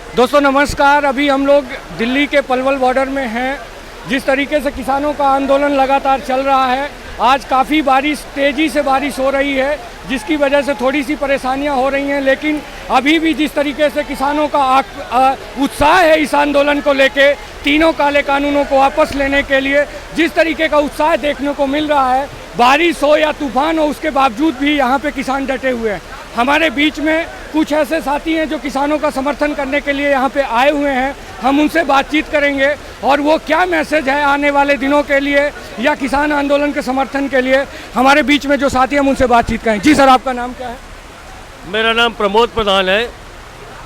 दोस्तों नमस्कार। अभी हम लोग दिल्ली के पलवल बॉर्डर में हैं। जिस तरीके से किसानों का आंदोलन लगातार चल रहा है, आज काफ़ी तेज़ी से बारिश हो रही है, जिसकी वजह से थोड़ी सी परेशानियां हो रही हैं। लेकिन अभी भी जिस तरीके से किसानों का उत्साह है इस आंदोलन को लेके, तीनों काले कानूनों को वापस लेने के लिए जिस तरीके का उत्साह देखने को मिल रहा है, बारिश हो या तूफान हो, उसके बावजूद भी यहाँ पे किसान डटे हुए हैं। हमारे बीच में कुछ ऐसे साथी हैं जो किसानों का समर्थन करने के लिए यहाँ पे आए हुए हैं। हम उनसे बातचीत करेंगे और वो क्या मैसेज है आने वाले दिनों के लिए या किसान आंदोलन के समर्थन के लिए। हमारे बीच में जो साथी हैं हम उनसे बातचीत करें। जी सर, आपका नाम क्या है? मेरा नाम प्रमोद प्रधान है।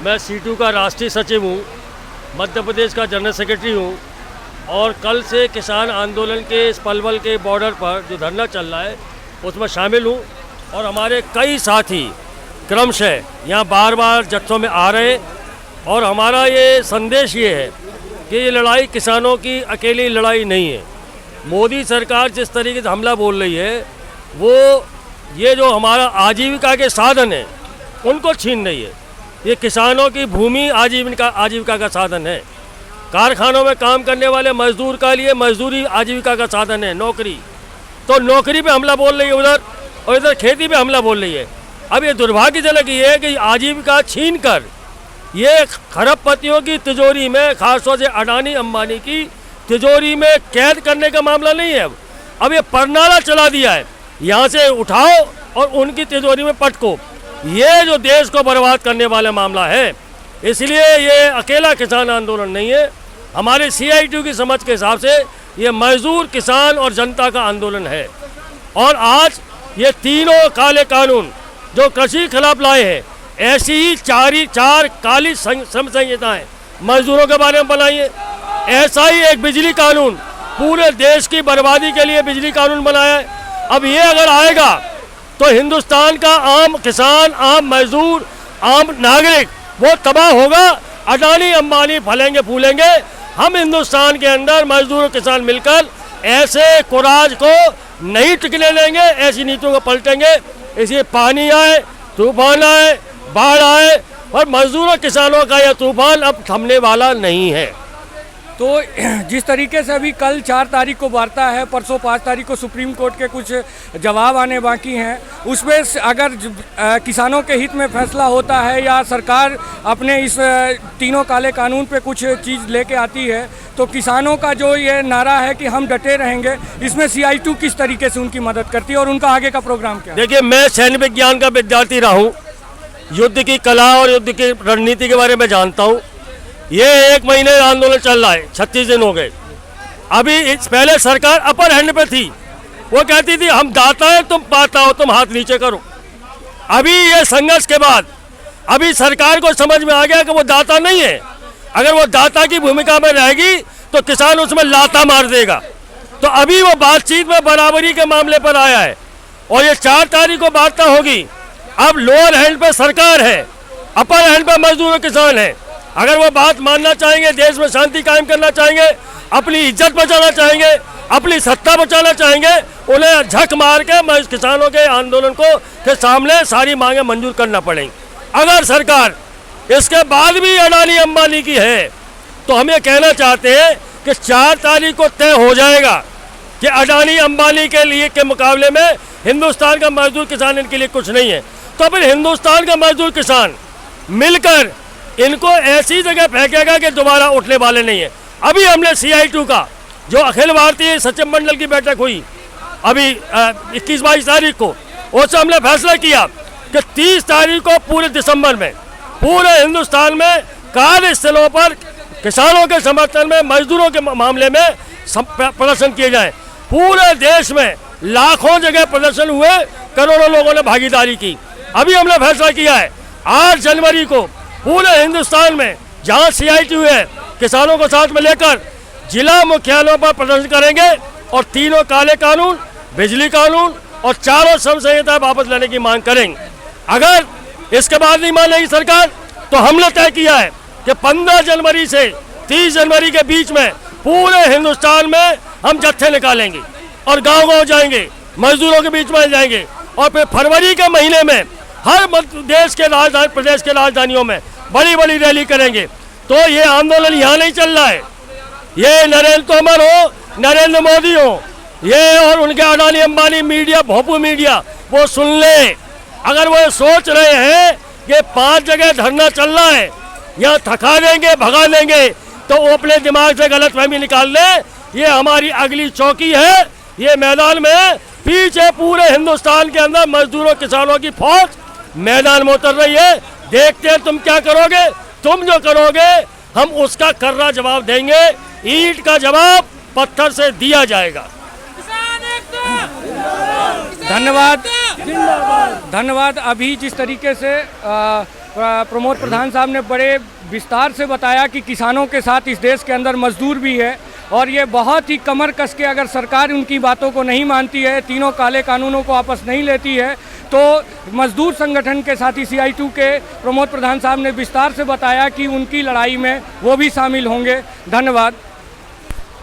मैं C2 का राष्ट्रीय सचिव हूँ, मध्य प्रदेश का जनरल सेक्रेटरी हूँ। और कल से किसान आंदोलन के इस पलवल के बॉर्डर पर जो धरना चल रहा है उसमें शामिल हूँ। और हमारे कई साथी क्रमशः यहाँ बार बार जत्थों में आ रहे। और हमारा ये संदेश ये है कि ये लड़ाई किसानों की अकेली लड़ाई नहीं है। मोदी सरकार जिस तरीके से हमला बोल रही है, वो ये जो हमारा आजीविका के साधन है उनको छीन रही है। ये किसानों की भूमि आजीविका का साधन है। कारखानों में काम करने वाले मजदूर का लिए मजदूरी आजीविका का साधन है, नौकरी। तो नौकरी पे हमला बोल रही है उधर, और इधर खेती पे हमला बोल रही है। अब ये दुर्भाग्यजनक ये है कि आजीविका छीन कर ये खरबपतियों की तिजोरी में, खासतौर से अडानी अंबानी की तिजोरी में कैद करने का मामला नहीं है। अब ये परनाला चला दिया है, यहाँ से उठाओ और उनकी तिजोरी में पटको। ये जो देश को बर्बाद करने वाला मामला है, इसलिए ये अकेला किसान आंदोलन नहीं है। हमारे CITU की समझ के हिसाब से ये मजदूर, किसान और जनता का आंदोलन है। और आज ये तीनों काले कानून जो कृषि के खिलाफ लाए हैं, ऐसी ही चार काली श्रम संहिताएं मजदूरों के बारे में बनाई है। ऐसा ही एक बिजली कानून, पूरे देश की बर्बादी के लिए बिजली कानून बनाया है। अब ये अगर आएगा तो हिंदुस्तान का आम किसान, आम मजदूर, आम नागरिक वो तबाह होगा। अडानी अंबानी फलेंगे फूलेंगे। हम हिंदुस्तान के अंदर मजदूर और किसान मिलकर ऐसे कुराज को नहीं टिकने देंगे, ऐसी नीतियों को पलटेंगे। इसलिए पानी आए, तूफान आए, बाढ़ आए, और मजदूरों किसानों का यह तूफान अब थमने वाला नहीं है। तो जिस तरीके से अभी कल 4 तारीख को वार्ता है, परसों 5 तारीख को सुप्रीम कोर्ट के कुछ जवाब आने बाकी हैं, उसमें अगर किसानों के हित में फैसला होता है या सरकार अपने इस तीनों काले कानून पे कुछ चीज़ लेके आती है, तो किसानों का जो ये नारा है कि हम डटे रहेंगे, इसमें CITU किस तरीके से उनकी मदद करती है और उनका आगे का प्रोग्राम क्या है? देखिए, मैं सैन्य विज्ञान का विद्यार्थी रहा हूँ, युद्ध की कला और युद्ध की रणनीति के बारे में जानता हूँ। ये 1 महीने आंदोलन चल रहा है, 36 दिन हो गए। अभी इस पहले सरकार अपर हैंड पे थी, वो कहती थी हम दाता है, तुम पाता हो, तुम हाथ नीचे करो। अभी ये संघर्ष के बाद अभी सरकार को समझ में आ गया कि वो दाता नहीं है। अगर वो दाता की भूमिका में रहेगी तो किसान उसमें लाता मार देगा। तो अभी वो बातचीत में बराबरी के मामले पर आया है और ये 4 तारीख को वार्ता होगी। अब लोअर हैंड पे सरकार है, अपर हैंड पे मजदूर और किसान है। अगर वो बात मानना चाहेंगे, देश में शांति कायम करना चाहेंगे, अपनी इज्जत बचाना चाहेंगे, अपनी सत्ता बचाना चाहेंगे, उन्हें झक मार के किसानों के आंदोलन के सामने सारी मांगे मंजूर करना पड़ेंगी। अगर सरकार इसके बाद भी अडानी अंबानी की है तो हम ये कहना चाहते हैं कि 4 तारीख को तय हो जाएगा कि अडानी अंबानी के लिए के मुकाबले में हिंदुस्तान का मजदूर किसान इनके लिए कुछ नहीं है। तो फिर हिंदुस्तान का मजदूर किसान मिलकर इनको ऐसी जगह फेंकेगा कि दोबारा उठने वाले नहीं है। अभी हमने CITU का जो अखिल भारतीय सचिव मंडल की बैठक हुई अभी 21-22 तारीख को, उससे हमने फैसला किया कि 30 तारीख को पूरे दिसंबर में पूरे हिंदुस्तान में कार्यस्थलों पर किसानों के समर्थन में, मजदूरों के मामले में प्रदर्शन किए जाए। पूरे देश में लाखों जगह प्रदर्शन हुए, करोड़ों लोगों ने भागीदारी की। अभी हमने फैसला किया है 8 जनवरी को पूरे हिंदुस्तान में जहां CITU है, किसानों को साथ में लेकर जिला मुख्यालयों पर प्रदर्शन करेंगे और तीनों काले कानून, बिजली कानून और चारों श्रम संहिता वापस लेने की मांग करेंगे। अगर इसके बाद नहीं मानेगी सरकार तो हमने तय किया है कि 15 जनवरी से 30 जनवरी के बीच में पूरे हिंदुस्तान में हम जत्थे निकालेंगे और गांव-गांव जाएंगे, मजदूरों के बीच में जाएंगे और फिर फरवरी के महीने में हर देश के राजधानी, प्रदेश के राजधानियों में बड़ी बड़ी रैली करेंगे। तो ये आंदोलन यहाँ नहीं चल रहा है। ये नरेंद्र तोमर हो, नरेंद्र मोदी हो, ये और उनके अडानी अंबानी मीडिया, भोपू मीडिया, वो सुन ले। अगर वो सोच रहे हैं कि 5 जगह धरना चल रहा है, यहाँ थका देंगे, भगा देंगे, तो वो अपने दिमाग से गलतफहमी निकाल ले। ये हमारी अगली चौकी है। ये मैदान में पीछे पूरे हिंदुस्तान के अंदर मजदूरों किसानों की फौज मैदान में उतर रही है। देखते हैं तुम क्या करोगे। तुम जो करोगे हम उसका कर्रा जवाब देंगे। ईंट का जवाब पत्थर से दिया जाएगा। धन्यवाद, धन्यवाद। अभी जिस तरीके से प्रमोद प्रधान साहब ने बड़े विस्तार से बताया कि किसानों के साथ इस देश के अंदर मजदूर भी है, और ये बहुत ही कमर कस के अगर सरकार उनकी बातों को नहीं मानती है, तीनों काले कानूनों को वापस नहीं लेती है, तो मजदूर संगठन के साथी CI2 के प्रमोद प्रधान साहब ने विस्तार से बताया कि उनकी लड़ाई में वो भी शामिल होंगे। धन्यवाद।